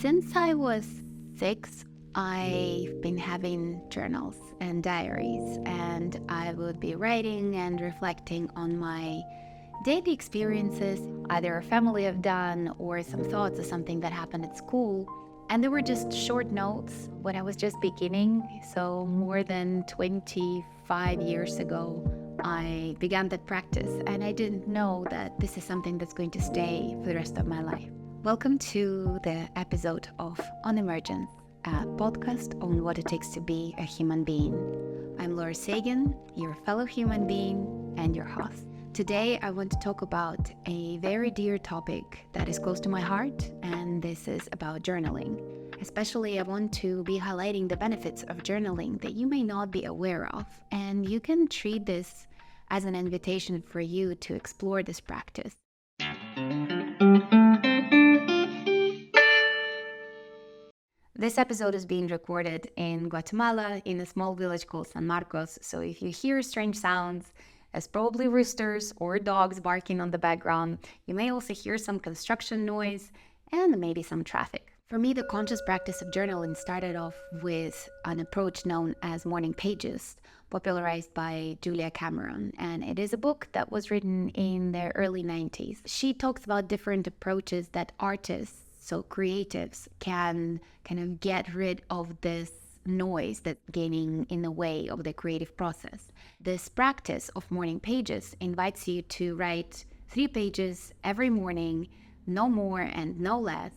Since I was 6, I've been having journals and diaries, and I would be writing and reflecting on my daily experiences, either a family have done or some thoughts of something that happened at school. And there were just short notes when I was just beginning. So more than 25 years ago, I began that practice, and I didn't know that this is something that's going to stay for the rest of my life. Welcome to the episode of On Emergence, a podcast on what it takes to be a human being. I'm Laura Sagan, your fellow human being and your host. Today, I want to talk about a very dear topic that is close to my heart, and this is about journaling. Especially, I want to be highlighting the benefits of journaling that you may not be aware of, and you can treat this as an invitation for you to explore this practice. This episode is being recorded in Guatemala in a small village called San Marcos, so if you hear strange sounds, as probably roosters or dogs barking on the background, you may also hear some construction noise and maybe some traffic. For me, the conscious practice of journaling started off with an approach known as morning pages, popularized by Julia Cameron, and it is a book that was written in the early 90s. She talks about different approaches that artists, so creatives, can kind of get rid of this noise that's getting in the way of the creative process. This practice of morning pages invites you to write 3 pages every morning, no more and no less,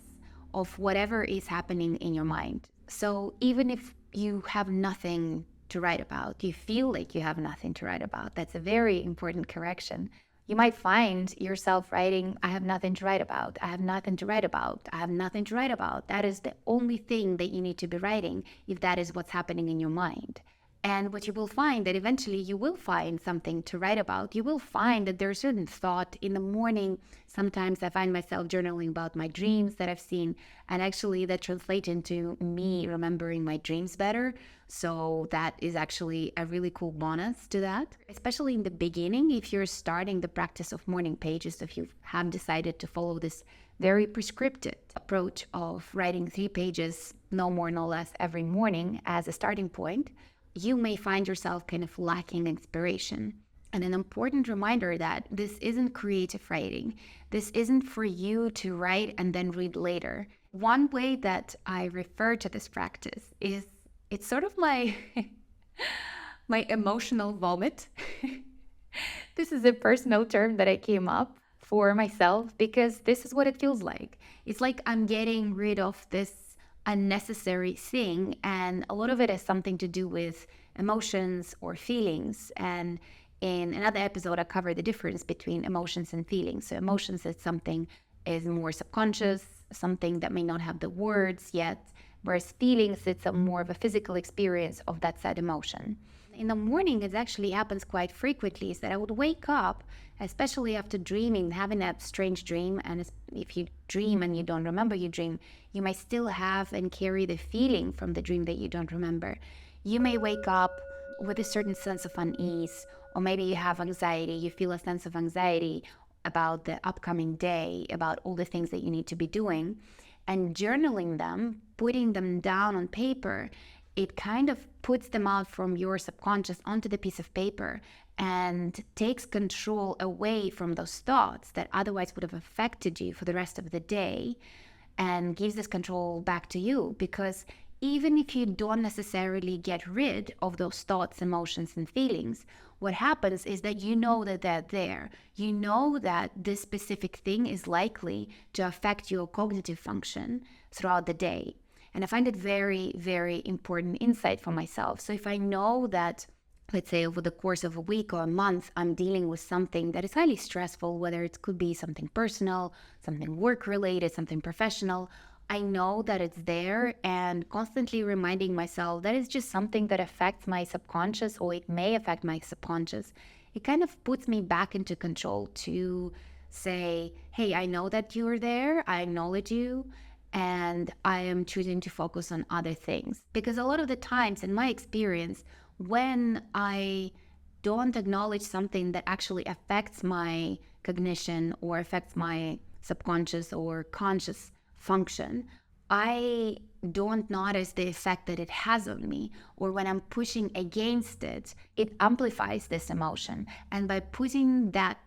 of whatever is happening in your mind. So even if you have nothing to write about, you feel like you have nothing to write about, that's a very important correction. You might find yourself writing, I have nothing to write about, I have nothing to write about, I have nothing to write about. That is the only thing that you need to be writing if that is what's happening in your mind. And what you will find that eventually you will find something to write about. You will find that there's a certain thought in the morning. Sometimes I find myself journaling about my dreams that I've seen, and actually that translates into me remembering my dreams better. So that is actually a really cool bonus to that, especially in the beginning. If you're starting the practice of morning pages, if you have decided to follow this very prescriptive approach of writing 3 pages, no more, no less, every morning as a starting point, you may find yourself kind of lacking inspiration. And an important reminder that this isn't creative writing. This isn't for you to write and then read later. One way that I refer to this practice is it's sort of my emotional vomit. This is a personal term that I came up for myself because this is what it feels like. It's like I'm getting rid of this unnecessary thing, and a lot of it has something to do with emotions or feelings. And in another episode, I cover the difference between emotions and feelings. So emotions is something is more subconscious, something that may not have the words yet, whereas feelings, it's a more of a physical experience of that said emotion. In the morning, it actually happens quite frequently, is that I would wake up, especially after dreaming, having a strange dream. And if you dream and you don't remember your dream, you might still have and carry the feeling from the dream that you don't remember. You may wake up with a certain sense of unease, or maybe you have anxiety, you feel a sense of anxiety about the upcoming day, about all the things that you need to be doing. And journaling them, putting them down on paper, it kind of puts them out from your subconscious onto the piece of paper and takes control away from those thoughts that otherwise would have affected you for the rest of the day, and gives this control back to you. Because even if you don't necessarily get rid of those thoughts, emotions, and feelings, what happens is that you know that they're there. You know that this specific thing is likely to affect your cognitive function throughout the day. And I find it very, very important insight for myself. So if I know that, let's say over the course of a week or a month, I'm dealing with something that is highly stressful, whether it could be something personal, something work-related, something professional, I know that it's there, and constantly reminding myself that it's just something that affects my subconscious, or it may affect my subconscious. It kind of puts me back into control to say, hey, I know that you're there, I acknowledge you, and I am choosing to focus on other things. Because a lot of the times, in my experience, when I don't acknowledge something that actually affects my cognition or affects my subconscious or conscious function, I don't notice the effect that it has on me, or when I'm pushing against it, it amplifies this emotion. And by putting that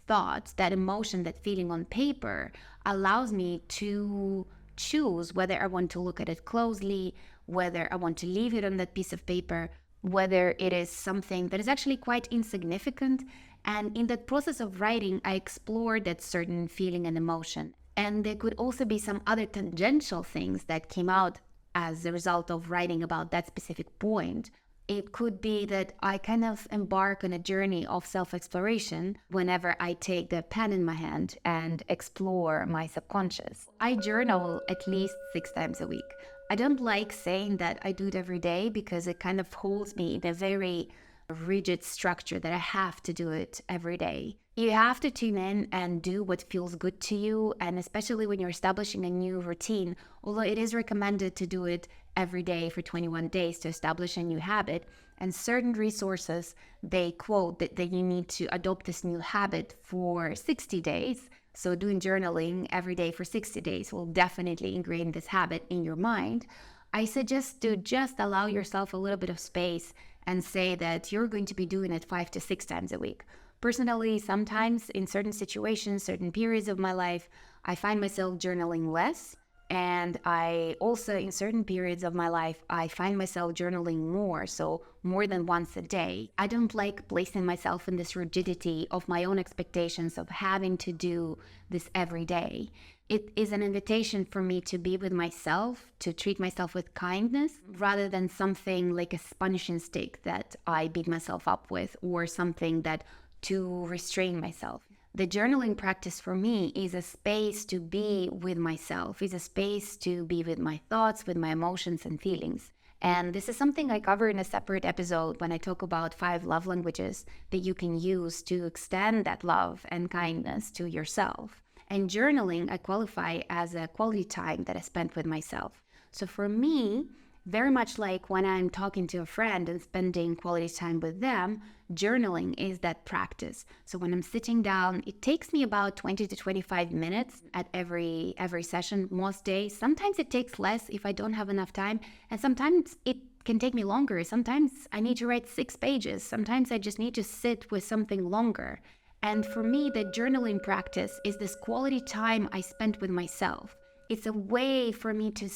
thought, that emotion, that feeling on paper, allows me to choose whether I want to look at it closely, whether I want to leave it on that piece of paper, whether it is something that is actually quite insignificant. And in that process of writing, I explored that certain feeling and emotion. And there could also be some other tangential things that came out as a result of writing about that specific point. It could be that I kind of embark on a journey of self exploration whenever I take the pen in my hand and explore my subconscious. I journal at least 6 times a week. I don't like saying that I do it every day because it kind of holds me in a very rigid structure that I have to do it every day. You have to tune in and do what feels good to you, and especially when you're establishing a new routine, although it is recommended to do it every day for 21 days to establish a new habit. And certain resources, they quote that you need to adopt this new habit for 60 days. So doing journaling every day for 60 days will definitely ingrain this habit in your mind. I suggest to just allow yourself a little bit of space and say that you're going to be doing it 5 to 6 times a week. Personally, sometimes in certain situations, certain periods of my life, I find myself journaling less. And I also, in certain periods of my life, I find myself journaling more, so more than once a day. I don't like placing myself in this rigidity of my own expectations of having to do this every day. It is an invitation for me to be with myself, to treat myself with kindness, rather than something like a punishing stick that I beat myself up with, or something that to restrain myself. The journaling practice for me is a space to be with myself, is a space to be with my thoughts, with my emotions and feelings. And this is something I cover in a separate episode when I talk about 5 love languages that you can use to extend that love and kindness to yourself. And journaling, I qualify as a quality time that I spent with myself. So for me, very much like when I'm talking to a friend and spending quality time with them, journaling is that practice. So when I'm sitting down, it takes me about 20 to 25 minutes at every session, most days. Sometimes it takes less if I don't have enough time, and sometimes it can take me longer. Sometimes I need to write 6 pages. Sometimes I just need to sit with something longer. And for me, the journaling practice is this quality time I spent with myself. It's a way for me to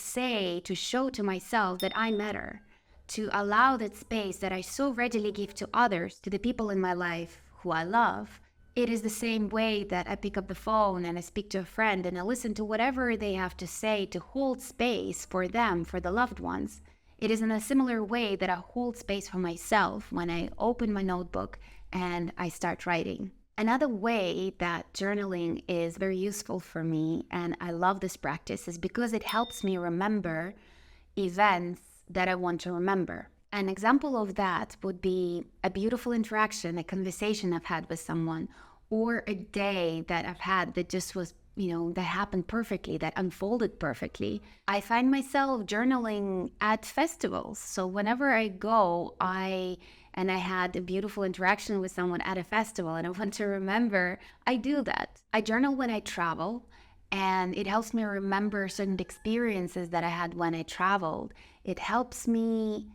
show to myself that I matter, to allow that space that I so readily give to others, to the people in my life who I love. It is the same way that I pick up the phone and I speak to a friend and I listen to whatever they have to say, to hold space for them, for the loved ones. It is in a similar way that I hold space for myself when I open my notebook and I start writing. Another way that journaling is very useful for me, and I love this practice, is because it helps me remember events that I want to remember. An example of that would be a beautiful interaction, a conversation I've had with someone, or a day that I've had that just was, that happened perfectly, that unfolded perfectly. I find myself journaling at festivals. So whenever I go, I had a beautiful interaction with someone at a festival and I want to remember, I do that. I journal when I travel, and it helps me remember certain experiences that I had when I traveled. It helps me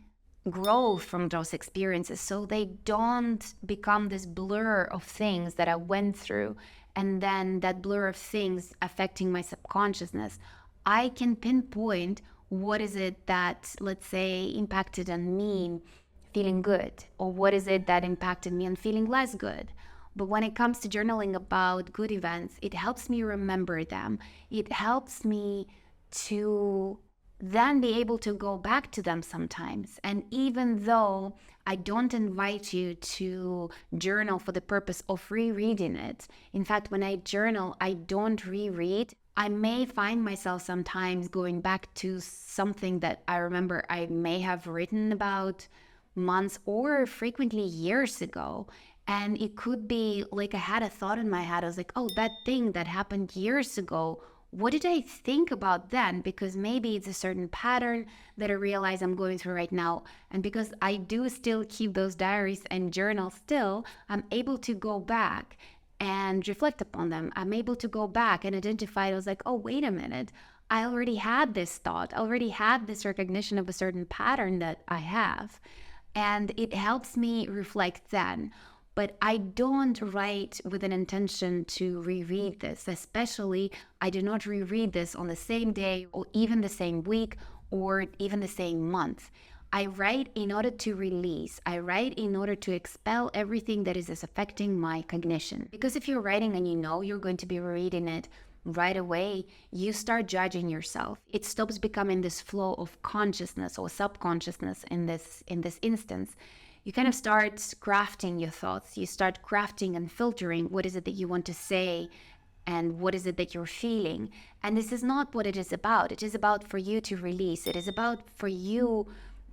grow from those experiences so they don't become this blur of things that I went through, and then that blur of things affecting my subconsciousness. I can pinpoint what is it that, let's say, impacted on me feeling good, or what is it that impacted me on feeling less good. But when it comes to journaling about good events, it helps me remember them. It helps me to then be able to go back to them sometimes. And even though I don't invite you to journal for the purpose of rereading it, in fact, when I journal, I don't reread. I may find myself sometimes going back to something that I remember I may have written about months or frequently years ago. And it could be like I had a thought in my head. I was like, oh, that thing that happened years ago, what did I think about then? Because maybe it's a certain pattern that I realize I'm going through right now. And because I do still keep those diaries and journals still, I'm able to go back and reflect upon them. I'm able to go back and identify. I was like, oh, wait a minute. I already had this thought, I already had this recognition of a certain pattern that I have. And it helps me reflect then. But I don't write with an intention to reread this, especially I do not reread this on the same day or even the same week or even the same month. I write in order to release. I write in order to expel everything that is affecting my cognition. Because if you're writing and you know you're going to be reading it right away, you start judging yourself. It stops becoming this flow of consciousness or subconsciousness in this instance. You kind of start crafting your thoughts. You start crafting and filtering what is it that you want to say and what is it that you're feeling. And this is not what it is about. It is about for you to release. It is about for you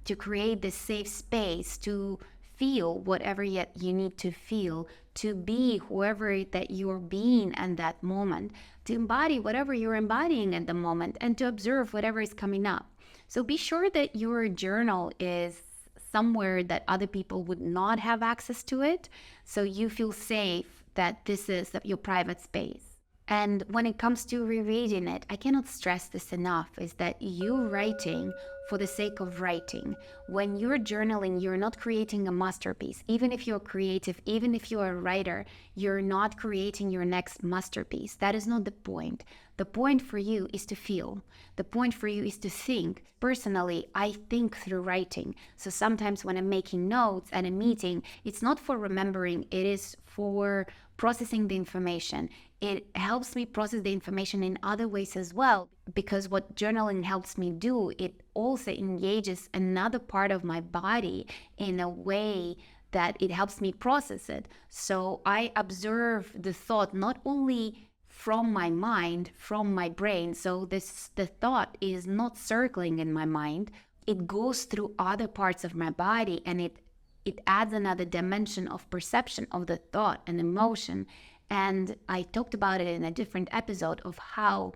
to create this safe space to feel whatever yet you need to feel, to be whoever that you're being at that moment, to embody whatever you're embodying at the moment, and to observe whatever is coming up. So be sure that your journal is somewhere that other people would not have access to it, so you feel safe that this is your private space. And when it comes to rereading it, I cannot stress this enough, is that you writing for the sake of writing. When you're journaling, you're not creating a masterpiece. Even if you're creative, even if you're a writer, you're not creating your next masterpiece. That is not the point. The point for you is to feel. The point for you is to think. Personally, I think through writing. So sometimes when I'm making notes at a meeting, it's not for remembering, it is for processing the information. It helps me process the information in other ways as well, because what journaling helps me do, it also engages another part of my body in a way that it helps me process it. So I observe the thought not only from my mind, from my brain. So the thought is not circling in my mind. It goes through other parts of my body, and it adds another dimension of perception of the thought and emotion. And I talked about it in a different episode of how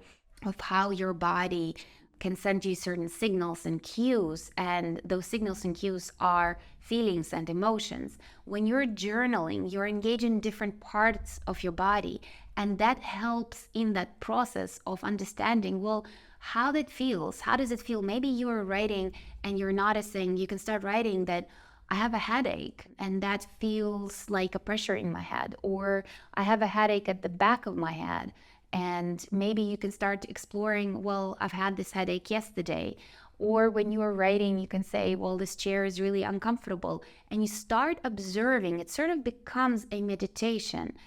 your body can send you certain signals and cues, and those signals and cues are feelings and emotions. When you're journaling, you're engaging different parts of your body, and that helps in that process of understanding, well, how that feels. How does it feel? Maybe you're writing and you're noticing, you can start writing that I have a headache and that feels like a pressure in my head, or I have a headache at the back of my head. And maybe you can start exploring, well, I've had this headache yesterday. Or when you are writing, you can say, well, this chair is really uncomfortable. And you start observing, it sort of becomes a meditation.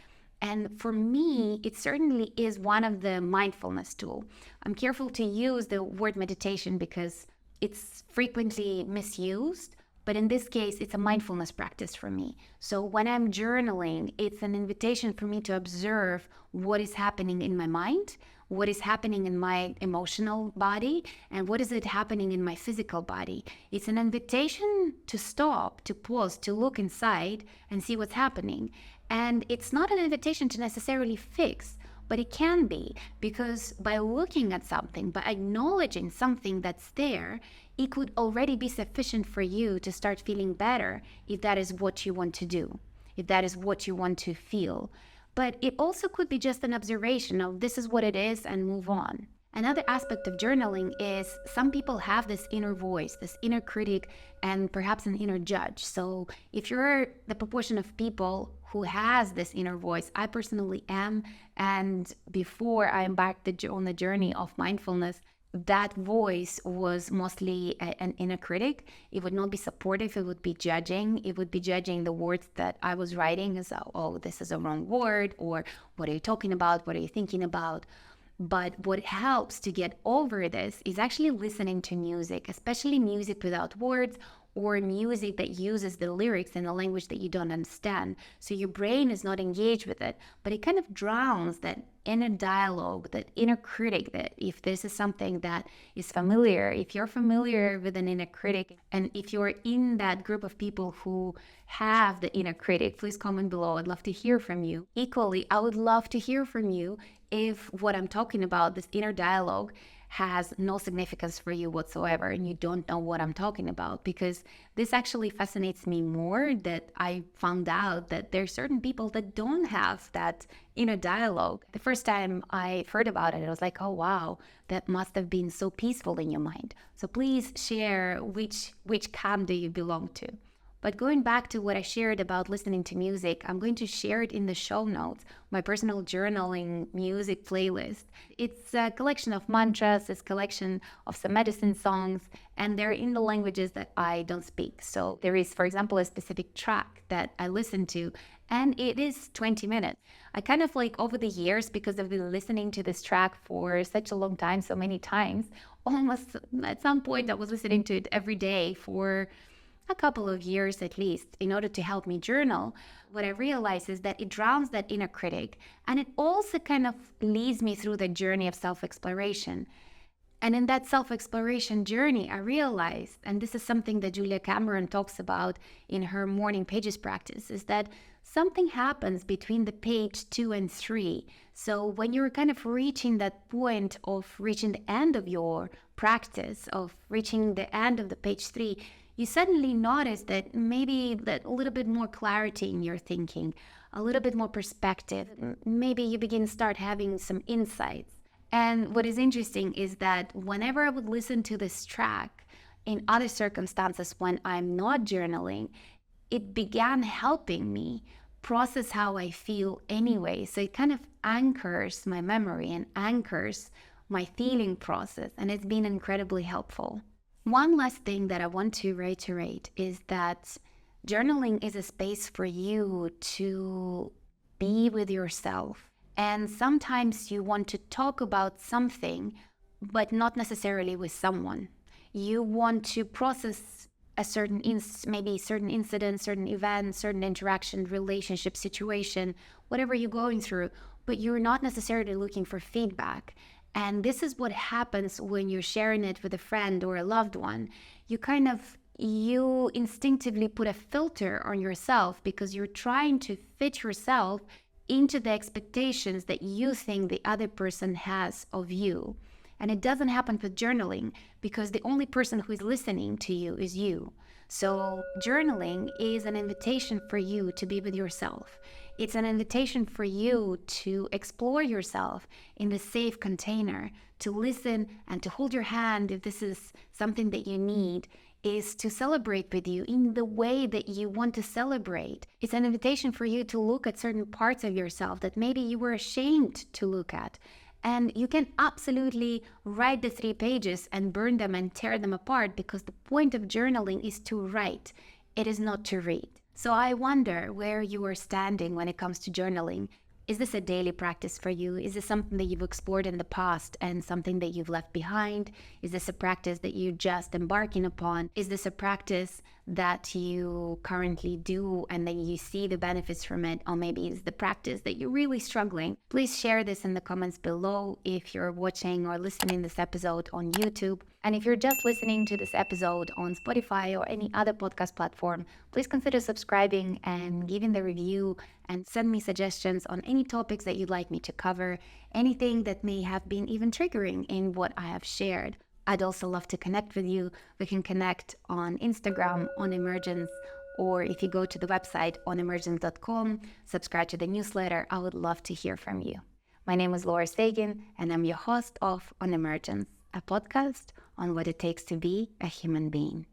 And for me, it certainly is one of the mindfulness tool. I'm careful to use the word meditation because it's frequently misused. But in this case, it's a mindfulness practice for me. So when I'm journaling, it's an invitation for me to observe what is happening in my mind, what is happening in my emotional body, and what is it happening in my physical body. It's an invitation to stop, to pause, to look inside and see what's happening. And it's not an invitation to necessarily fix, but it can be, because by looking at something, by acknowledging something that's there, it could already be sufficient for you to start feeling better if that is what you want to do, if that is what you want to feel. But it also could be just an observation of this is what it is and move on. Another aspect of journaling is some people have this inner voice, this inner critic, and perhaps an inner judge. So if you're the proportion of people who has this inner voice, I personally am. And before I embarked on the journey of mindfulness, that voice was mostly an inner critic. It would not be supportive. It would be judging. It would be judging the words that I was writing as, oh, this is a wrong word, or what are you talking about? What are you thinking about? But what helps to get over this is actually listening to music, especially music without words, or music that uses the lyrics in a language that you don't understand. So your brain is not engaged with it, but it kind of drowns that inner dialogue, that inner critic, that if this is something that is familiar, if you're familiar with an inner critic, and if you're in that group of people who have the inner critic, please comment below. I'd love to hear from you. Equally, I would love to hear from you if what I'm talking about, this inner dialogue, has no significance for you whatsoever and you don't know what I'm talking about, because this actually fascinates me more, that I found out that there are certain people that don't have that inner dialogue. The first time I heard about it, I was like, oh wow, that must have been so peaceful in your mind. So please share which camp do you belong to. But going back to what I shared about listening to music, I'm going to share it in the show notes, my personal journaling music playlist. It's a collection of mantras, it's a collection of some medicine songs, and they're in the languages that I don't speak. So there is, for example, a specific track that I listen to, and it is 20 minutes. I kind of like over the years, because I've been listening to this track for such a long time, so many times, almost at some point I was listening to it every day for a couple of years at least, in order to help me journal. What I realize is that it drowns that inner critic, and it also kind of leads me through the journey of self-exploration. And in that self-exploration journey, I realized, and this is something that Julia Cameron talks about in her morning pages practice, is that something happens between the page 2 and 3. So when you're kind of reaching that point of reaching the end of your practice, of reaching the end of the page 3, you suddenly notice that maybe that a little bit more clarity in your thinking, a little bit more perspective. Maybe you begin to start having some insights. And what is interesting is that whenever I would listen to this track in other circumstances when I'm not journaling, it began helping me process how I feel anyway. So it kind of anchors my memory and anchors my feeling process, and it's been incredibly helpful. One last thing that I want to reiterate is that journaling is a space for you to be with yourself. And sometimes you want to talk about something, but not necessarily with someone. You want to process a certain maybe certain incident, certain event, certain interaction, relationship, situation, whatever you're going through, but you're not necessarily looking for feedback. And this is what happens when you're sharing it with a friend or a loved one. You instinctively put a filter on yourself because you're trying to fit yourself into the expectations that you think the other person has of you. And it doesn't happen with journaling, because the only person who is listening to you is you. So journaling is an invitation for you to be with yourself. It's an invitation for you to explore yourself in the safe container, to listen and to hold your hand if this is something that you need, is to celebrate with you in the way that you want to celebrate. It's an invitation for you to look at certain parts of yourself that maybe you were ashamed to look at. And you can absolutely write the 3 pages and burn them and tear them apart, because the point of journaling is to write. It is not to read. So I wonder where you are standing when it comes to journaling. Is this a daily practice for you? Is this something that you've explored in the past and something that you've left behind? Is this a practice that you're just embarking upon? Is this a practice that you currently do and then you see the benefits from it? Or maybe it's the practice that you're really struggling? Please share this in the comments below if you're watching or listening this episode on YouTube. And if you're just listening to this episode on Spotify or any other podcast platform, please consider subscribing and giving the review, and send me suggestions on any topics that you'd like me to cover, anything that may have been even triggering in what I have shared. I'd also love to connect with you. We can connect on Instagram, on Emergence, or if you go to the website onemergence.com, subscribe to the newsletter. I would love to hear from you. My name is Laura Sagan, and I'm your host of On Emergence, a podcast on what it takes to be a human being.